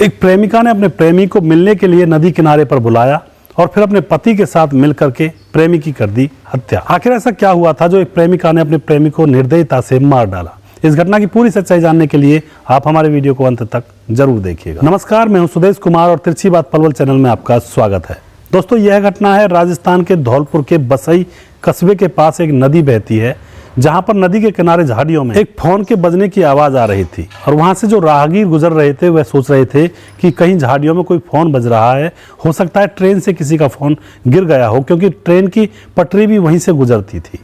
एक प्रेमिका ने अपने प्रेमी को मिलने के लिए नदी किनारे पर बुलाया और फिर अपने पति के साथ मिलकर के प्रेमी की कर दी हत्या। आखिर ऐसा क्या हुआ था जो एक प्रेमिका ने अपने प्रेमी को निर्दयता से मार डाला? इस घटना की पूरी सच्चाई जानने के लिए आप हमारे वीडियो को अंत तक जरूर देखिएगा। नमस्कार, मैं हूं सुदेश कुमार और तिरछी बात पलवल चैनल में आपका स्वागत है। दोस्तों, यह घटना है राजस्थान के धौलपुर के बसई कस्बे के पास एक नदी बहती है, जहां पर नदी के किनारे झाड़ियों में एक फोन के बजने की आवाज आ रही थी और वहां से जो राहगीर गुजर रहे थे वह सोच रहे थे कि कहीं झाड़ियों में कोई फोन बज रहा है, हो सकता है ट्रेन से किसी का फोन गिर गया हो, क्योंकि ट्रेन की पटरी भी वहीं से गुजरती थी।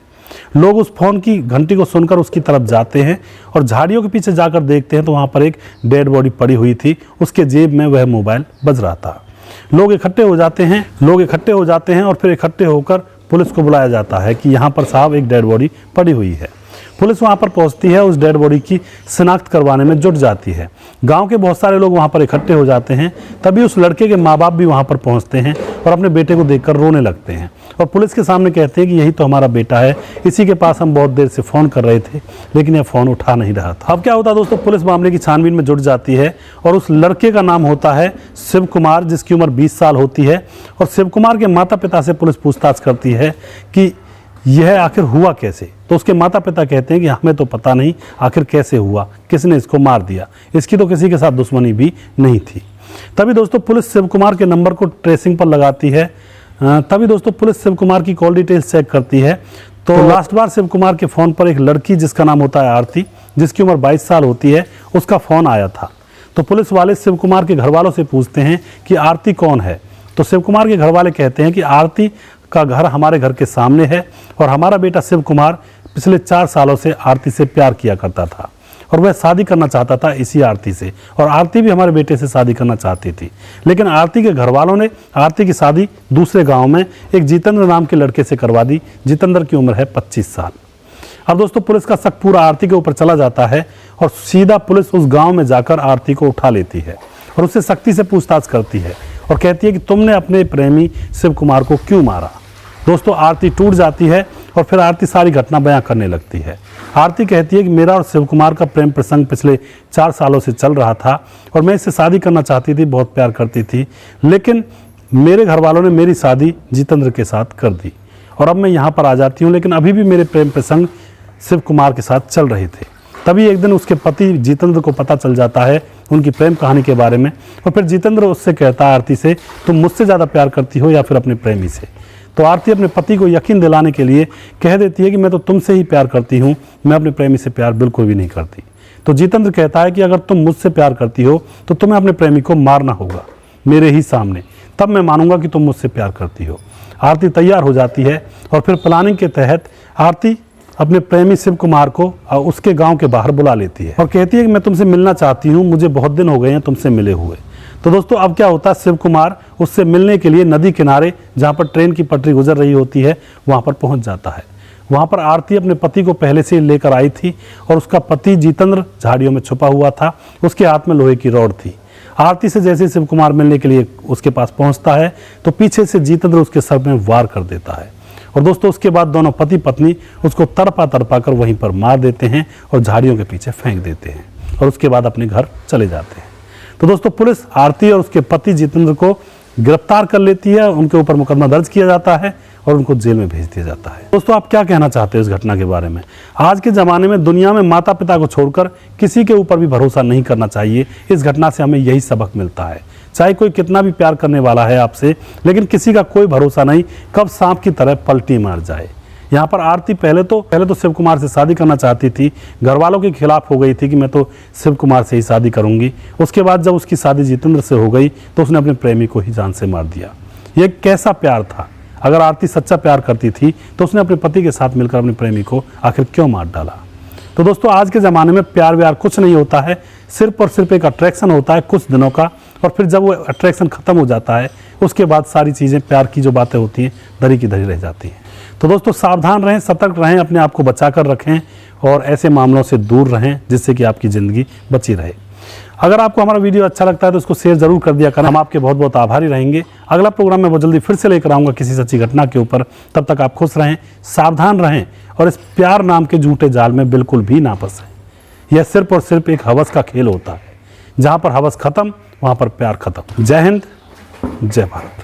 लोग उस फोन की घंटी को सुनकर उसकी तरफ जाते हैं और झाड़ियों के पीछे जाकर देखते हैं तो वहां पर एक डेड बॉडी पड़ी हुई थी, उसके जेब में वह मोबाइल बज रहा था। लोग इकट्ठे हो जाते हैं और फिर इकट्ठे होकर पुलिस को बुलाया जाता है कि यहाँ पर साहब एक डेड बॉडी पड़ी हुई है। पुलिस वहाँ पर पहुँचती है, उस डेड बॉडी की शिनाख्त करवाने में जुट जाती है। गांव के बहुत सारे लोग वहाँ पर इकट्ठे हो जाते हैं। तभी उस लड़के के माँ बाप भी वहाँ पर पहुँचते हैं और अपने बेटे को देखकर रोने लगते हैं और पुलिस के सामने कहते हैं कि यही तो हमारा बेटा है, इसी के पास हम बहुत देर से फ़ोन कर रहे थे लेकिन यह फ़ोन उठा नहीं रहा था। अब क्या होता है दोस्तों, पुलिस मामले की छानबीन में जुट जाती है और उस लड़के का नाम होता है शिव कुमार, जिसकी उम्र 20 साल होती है। और शिव कुमार के माता पिता से पुलिस पूछताछ करती है कि यह आखिर हुआ कैसे। तो उसके माता पिता कहते हैं कि हमें तो पता नहीं आखिर कैसे हुआ, किसने इसको मार दिया, इसकी तो किसी के साथ दुश्मनी भी नहीं थी। तभी दोस्तों पुलिस शिव कुमार के नंबर को ट्रेसिंग पर लगाती है। तभी दोस्तों पुलिस शिव कुमार की कॉल डिटेल्स चेक करती है तो लास्ट बार शिव कुमार के फ़ोन पर एक लड़की जिसका नाम होता है आरती, जिसकी उम्र 22 साल होती है, उसका फ़ोन आया था। तो पुलिस वाले शिव कुमार के घर वालों से पूछते हैं कि आरती कौन है। तो शिव कुमार के घर वाले कहते हैं कि आरती का घर हमारे घर के सामने है और हमारा बेटा शिव कुमार पिछले 4 सालों से आरती से प्यार किया करता था और वह शादी करना चाहता था इसी आरती से, और आरती भी हमारे बेटे से शादी करना चाहती थी। लेकिन आरती के घर वालों ने आरती की शादी दूसरे गांव में एक जितेंद्र नाम के लड़के से करवा दी। जितेंद्र की उम्र है 25 साल। अब दोस्तों पुलिस का शक पूरा आरती के ऊपर चला जाता है और सीधा पुलिस उस गाँव में जाकर आरती को उठा लेती है और उससे सख्ती से पूछताछ करती है और कहती है कि तुमने अपने प्रेमी शिव कुमार को क्यों मारा। दोस्तों आरती टूट जाती है और फिर आरती सारी घटना बयां करने लगती है। आरती कहती है कि मेरा और शिव कुमार का प्रेम प्रसंग पिछले 4 सालों से चल रहा था और मैं इससे शादी करना चाहती थी, बहुत प्यार करती थी, लेकिन मेरे घर वालों ने मेरी शादी जितेंद्र के साथ कर दी और अब मैं यहाँ पर आ जाती हूँ, लेकिन अभी भी मेरे प्रेम प्रसंग शिव कुमार के साथ चल रहे थे। तभी एक दिन उसके पति जितेंद्र को पता चल जाता है उनकी प्रेम कहानी के बारे में और फिर जितेंद्र उससे कहता है आरती से, तुम मुझसे ज़्यादा प्यार करती हो या फिर अपने प्रेमी से। तो आरती अपने पति को यकीन दिलाने के लिए कह देती है कि मैं तो तुमसे ही प्यार करती हूँ, मैं अपने प्रेमी से प्यार बिल्कुल भी नहीं करती। तो जितेंद्र कहता है कि अगर तुम मुझसे प्यार करती हो तो तुम्हें अपने प्रेमी को मारना होगा मेरे ही सामने, तब मैं मानूंगा कि तुम मुझसे प्यार करती हो। आरती तैयार हो जाती है और फिर प्लानिंग के तहत आरती अपने प्रेमी शिव कुमार को उसके गांव के बाहर बुला लेती है और कहती है कि मैं तुमसे मिलना चाहती हूँ, मुझे बहुत दिन हो गए हैं तुमसे मिले हुए। तो दोस्तों अब क्या होता है, शिव कुमार उससे मिलने के लिए नदी किनारे जहाँ पर ट्रेन की पटरी गुजर रही होती है वहाँ पर पहुँच जाता है। वहाँ पर आरती अपने पति को पहले से लेकर आई थी और उसका पति जितेंद्र झाड़ियों में छुपा हुआ था, उसके हाथ में लोहे की रॉड थी। आरती से जैसे शिव कुमार मिलने के लिए उसके पास पहुँचता है तो पीछे से जितेंद्र उसके सर में वार कर देता है और दोस्तों उसके बाद दोनों पति पत्नी उसको तड़पा कर वहीं पर मार देते हैं और झाड़ियों के पीछे फेंक देते हैं और उसके बाद अपने घर चले जाते हैं। तो दोस्तों पुलिस आरती और उसके पति जितेंद्र को गिरफ्तार कर लेती है, उनके ऊपर मुकदमा दर्ज किया जाता है और उनको जेल में भेज दिया जाता है। दोस्तों आप क्या कहना चाहते हो इस घटना के बारे में? आज के ज़माने में दुनिया में माता पिता को छोड़कर किसी के ऊपर भी भरोसा नहीं करना चाहिए। इस घटना से हमें यही सबक मिलता है। चाहे कोई कितना भी प्यार करने वाला है आपसे, लेकिन किसी का कोई भरोसा नहीं, कब सांप की तरह पलटी मार जाए। यहाँ पर आरती पहले तो शिव कुमार से शादी करना चाहती थी, घर वालों के खिलाफ हो गई थी कि मैं तो शिव कुमार से ही शादी करूंगी। उसके बाद जब उसकी शादी जितेंद्र से हो गई तो उसने अपने प्रेमी को ही जान से मार दिया। ये कैसा प्यार था? अगर आरती सच्चा प्यार करती थी तो उसने अपने पति के साथ मिलकर अपने प्रेमी को आखिर क्यों मार डाला? तो दोस्तों आज के ज़माने में प्यार व्यार कुछ नहीं होता है, सिर्फ और सिर्फ एक अट्रैक्शन होता है कुछ दिनों का, और फिर जब वो अट्रैक्शन ख़त्म हो जाता है उसके बाद सारी चीज़ें, प्यार की जो बातें होती हैं, धरी की धरी रह जाती हैं। तो दोस्तों सावधान रहें, सतर्क रहें, अपने आप को बचा कर रखें और ऐसे मामलों से दूर रहें जिससे कि आपकी ज़िंदगी बची रहे। अगर आपको हमारा वीडियो अच्छा लगता है तो इसको शेयर जरूर कर दिया करें। हम आपके बहुत बहुत आभारी रहेंगे। अगला प्रोग्राम मैं बहुत जल्दी फिर से लेकर आऊँगा किसी सच्ची घटना के ऊपर। तब तक आप खुश रहें, सावधान रहें और इस प्यार नाम के झूठे जाल में बिल्कुल भी ना फंसें। यह सिर्फ और सिर्फ एक हवस का खेल होता है। जहाँ पर हवस खत्म वहां पर प्यार खत्म। जय हिंद, जय भारत।